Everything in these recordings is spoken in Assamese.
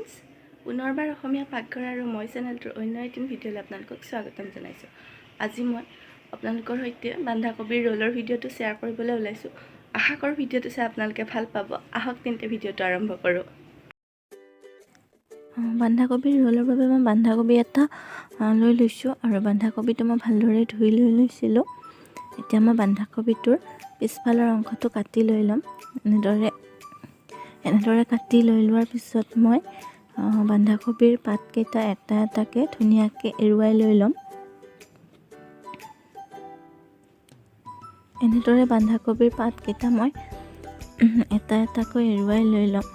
ফ্ৰেণ্ডছ, পুনৰবাৰ অসমীয়া পাকঘৰ আৰু মই চেনেলটোৰ অন্য এটি ভিডিঅ'লৈ আপোনালোকক স্বাগতম জনাইছোঁ। আজি মই আপোনালোকৰ সৈতে বন্ধাকবিৰ ৰোলৰ ভিডিঅ'টো শ্বেয়াৰ কৰিবলৈ ওলাইছোঁ। আশা কৰোঁ ভিডিঅ'টো চাই আপোনালোকে ভাল পাব। আহক তেন্তে ভিডিঅ'টো আৰম্ভ কৰোঁ। বন্ধাকবিৰ ৰোলৰ বাবে মই বন্ধাকবি এটা লৈ লৈছোঁ আৰু বন্ধাকবিটো মই ভালদৰে ধুই লৈছিলোঁ। এতিয়া মই বন্ধাকবিটোৰ পিছফালৰ অংশটো কাটি লৈ ল'ম। এনেদৰে কাটি লৈ লোৱাৰ পিছত মই বন্ধাকবিৰ পাতকেইটা এটা এটাকৈ ধুনীয়াকৈ এৰুৱাই লৈ ল'ম। এনেদৰে বন্ধাকবিৰ পাতকেইটা মই এটা এটাকৈ এৰুৱাই লৈ ল'ম।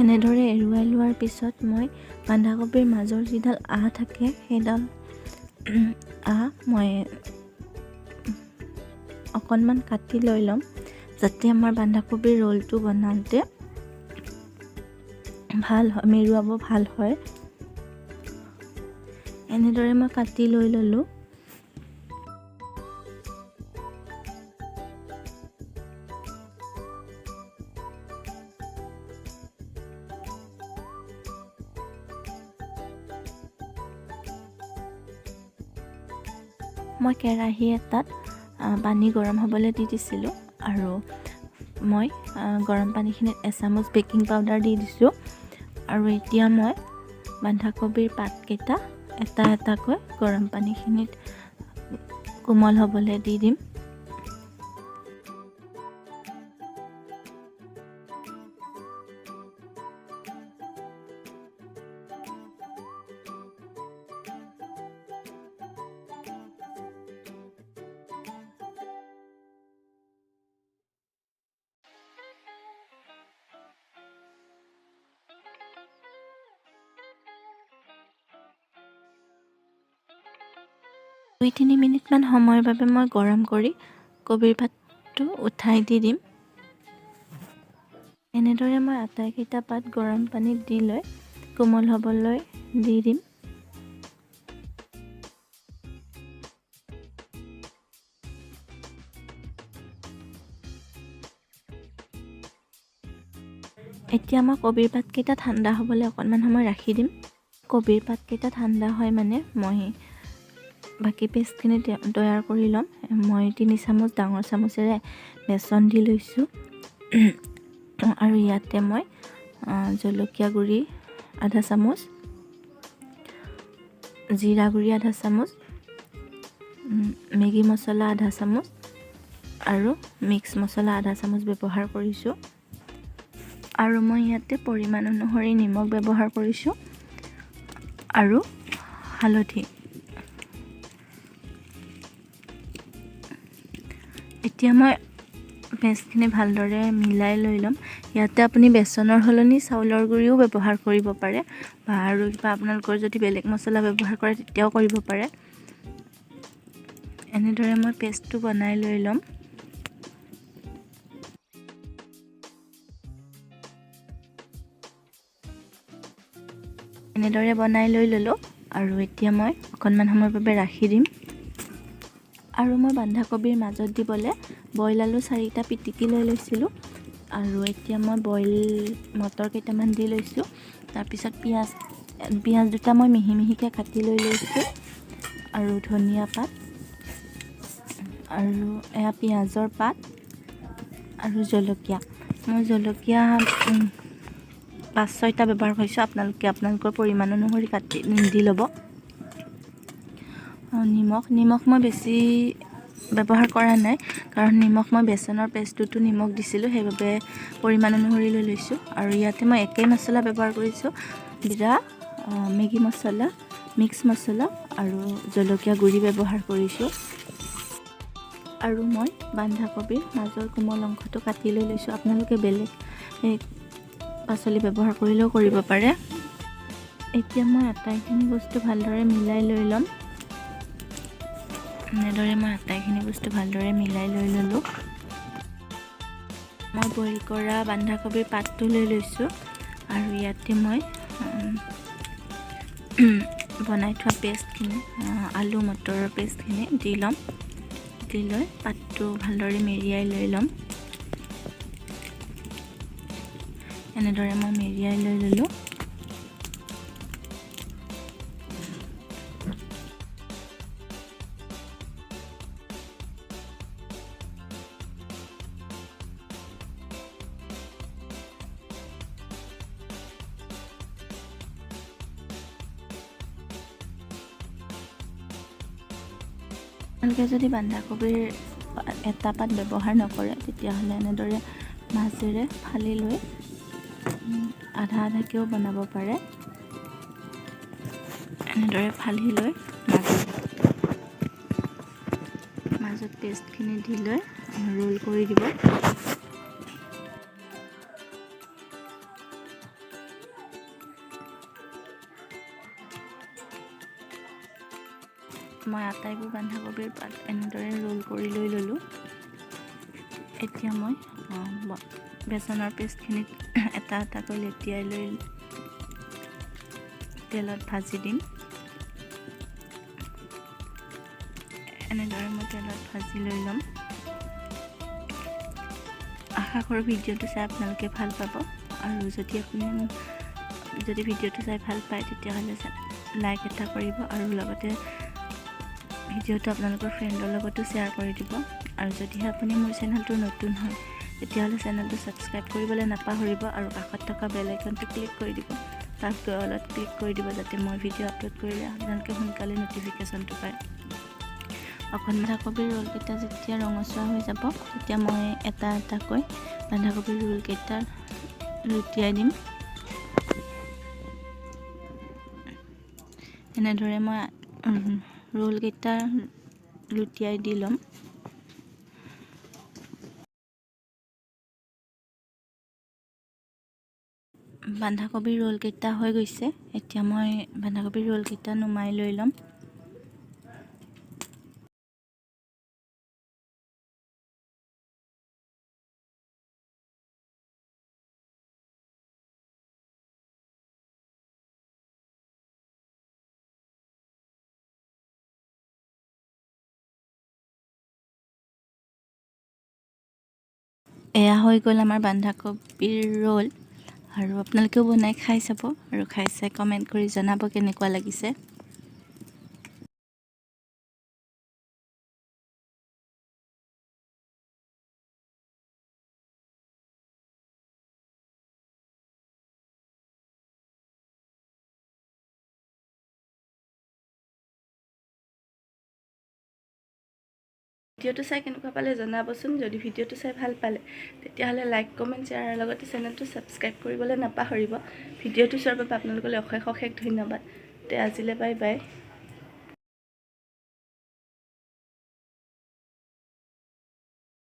এনেদৰে এৰুৱাই লোৱাৰ পিছত মই বন্ধাকবিৰ মাজৰ যিডাল আহ থাকে সেইডাল আহ মই অকণমান কাটি লৈ ল'ম, যাতে আমাৰ বন্ধাকবিৰ ৰোলটো বনাওঁতে ভাল হয়, মেৰুৱাব ভাল হয়। এনেদৰে মই কাটি লৈ ল'লোঁ। মই কেৰাহী এটাত পানী গৰম হ'বলৈ দি দিছিলোঁ আৰু মই গৰম পানীখিনিত এচামুচ বেকিং পাউডাৰ দি দিছোঁ আৰু এতিয়া মই বন্ধাকবিৰ পাতকেইটা এটা এটাকৈ গৰম পানীখিনিত কোমল হ'বলৈ দি দিম। দুই তিনি মিনিটমান সময়ৰ বাবে মই গৰম কৰি কবিৰ পাতটো উঠাই দি দিম। এনেদৰে মই আটাইকেইটা পাত গৰম পানীত দি লৈ কোমল হ'বলৈ দি দিম। এতিয়া মই কবিৰ পাতকেইটা ঠাণ্ডা হ'বলৈ অকণমান সময় ৰাখি দিম। কবিৰ পাতকেইটা ঠাণ্ডা হয় মানে মই বাকী পেষ্টখিনি তৈয়াৰ কৰি ল'ম। মই 3 চামুচ ডাঙৰ চামুচেৰে বেচন দি লৈছোঁ আৰু ইয়াতে মই জলকীয়া গুড়ি আধা চামুচ, জিৰা গুড়ি আধা চামুচ, মেগী মছলা আধা চামুচ আৰু মিক্স মছলা আধা চামুচ ব্যৱহাৰ কৰিছোঁ আৰু মই ইয়াতে পৰিমাণ অনুসৰি নিমখ ব্যৱহাৰ কৰিছোঁ আৰু হালধি। এতিয়া মই পেষ্টখিনি ভালদৰে মিলাই লৈ ল'ম। ইয়াতে আপুনি বেচনৰ সলনি চাউলৰ গুড়িও ব্যৱহাৰ কৰিব পাৰে বা আৰু কিবা আপোনালোকৰ যদি বেলেগ মছলা ব্যৱহাৰ কৰে তেতিয়াও কৰিব পাৰে। এনেদৰে মই পেষ্টটো বনাই লৈ ল'ম। এনেদৰে বনাই লৈ ল'লোঁ আৰু এতিয়া মই অকণমান সময়ৰ বাবে ৰাখি দিম। আৰু মই বন্ধাকবিৰ মাজত দিবলৈ বইল আলু 4টা পিটিকি লৈ লৈছিলোঁ আৰু এতিয়া মই বইল মটৰ কেইটামান দি লৈছোঁ। তাৰপিছত পিঁয়াজ দুটা মই মিহি মিহিকৈ কাটি লৈ লৈছোঁ আৰু ধনিয়া পাত আৰু এয়া পিঁয়াজৰ পাত আৰু জলকীয়া। মই জলকীয়া 5-6টা ব্যৱহাৰ কৰিছোঁ, আপোনালোকৰ পৰিমাণ অনুসৰি কাটি দি ল'ব। নিমখ মই বেছি ব্যৱহাৰ কৰা নাই, কাৰণ নিমখ মই বেচনৰ পেষ্টটোতো নিমখ দিছিলোঁ, সেইবাবে পৰিমাণ অনুসৰি লৈ লৈছোঁ। আৰু ইয়াতে মই একেই মছলা ব্যৱহাৰ কৰিছোঁ, জিৰা, মেগী মছলা, মিক্স মছলা আৰু জলকীয়া গুড়ি ব্যৱহাৰ কৰিছোঁ। আৰু মই বন্ধাকবিৰ মাজৰ কোমল অংশটো কাটি লৈ লৈছোঁ। আপোনালোকে বেলেগ পাচলি ব্যৱহাৰ কৰিলেও কৰিব পাৰে। এতিয়া মই আটাইখিনি বস্তু ভালদৰে মিলাই লৈ ল'ম। এনেদৰে মই আটাইখিনি বস্তু ভালদৰে মিলাই লৈ ল'লোঁ। মই বইল কৰা বন্ধাকবিৰ পাতটো লৈ লৈছোঁ আৰু ইয়াতে মই বনাই থোৱা পেষ্টখিনি আলু মটৰৰ পেষ্টখিনি দি ল'ম। দি লৈ পাতটো ভালদৰে মেৰিয়াই লৈ ল'ম। এনেদৰে মই মেৰিয়াই লৈ ল'লোঁ। আপোনালোকে যদি বন্ধাকবিৰ এটা পাত ব্যৱহাৰ নকৰে তেতিয়াহ'লে এনেদৰে মাজেৰে ফালি লৈ আধা আধাকৈও বনাব পাৰে। এনেদৰে ফালি লৈ মাজত পেষ্টখিনি দি লৈ ৰোল কৰি দিব। মই আটাইবোৰ বন্ধাকবিৰ পাত এনেদৰে ৰোল কৰি লৈ ল'লোঁ। এতিয়া মই বেচনৰ পেষ্টখিনিত এটা এটাকৈ লেটিয়াই লৈ তেলত ভাজি দিম। এনেদৰে মই তেলত ভাজি লৈ ল'ম। আশা কৰোঁ ভিডিঅ'টো চাই আপোনালোকে ভাল পাব আৰু যদি ভিডিঅ'টো চাই ভাল পায় তেতিয়াহ'লে লাইক এটা কৰিব আৰু লগতে ভিডিঅ'টো আপোনালোকৰ ফ্ৰেণ্ডৰ লগতো শ্বেয়াৰ কৰি দিব। আৰু যদিহে আপুনি মোৰ চেনেলটো নতুন হয় তেতিয়াহ'লে চেনেলটো ছাবস্ক্ৰাইব কৰিবলৈ নাপাহৰিব আৰু কাষত থকা বেল আইকনটো ক্লিক কৰি দিব। তাত অলপ ক্লিক কৰি দিব যাতে মই ভিডিঅ' আপলোড কৰিলে আপোনালোকে সোনকালে নটিফিকেশ্যনটো পায়। বন্ধাকবিৰ ৰোলকেইটা যেতিয়া ৰঙচুৱা হৈ যাব তেতিয়া মই এটা এটাকৈ বন্ধাকবিৰ ৰোলকেইটা লুটিয়াই দিম। এনেদৰে মই ৰোলকেইটা লুটিয়াই দি ল'ম। বন্ধাকবিৰ ৰোলকেইটা হৈ গৈছে। এতিয়া মই বন্ধাকবিৰ ৰোলকেইটা নুমাই লৈ ল'ম। এয়া হৈ গ'ল আমাৰ বন্ধাকবিৰ ৰোল আৰু আপোনালোকেও বনাই খাই চাব আৰু খাই চাই কমেণ্ট কৰি জনাব কেনেকুৱা লাগিছে। ভিডিঅ'টো চাই কেনেকুৱা পালে জনাবচোন। যদি ভিডিঅ'টো চাই ভাল পালে তেতিয়াহ'লে লাইক কমেণ্ট শ্বেয়াৰ আৰু লগতে চেনেলটো ছাবস্ক্ৰাইব কৰিবলৈ নাপাহৰিব। ভিডিঅ'টো চোৱাৰ বাবে আপোনালোকলৈ অশেষ ধন্যবাদ। তে আজিলৈ বাই বাই।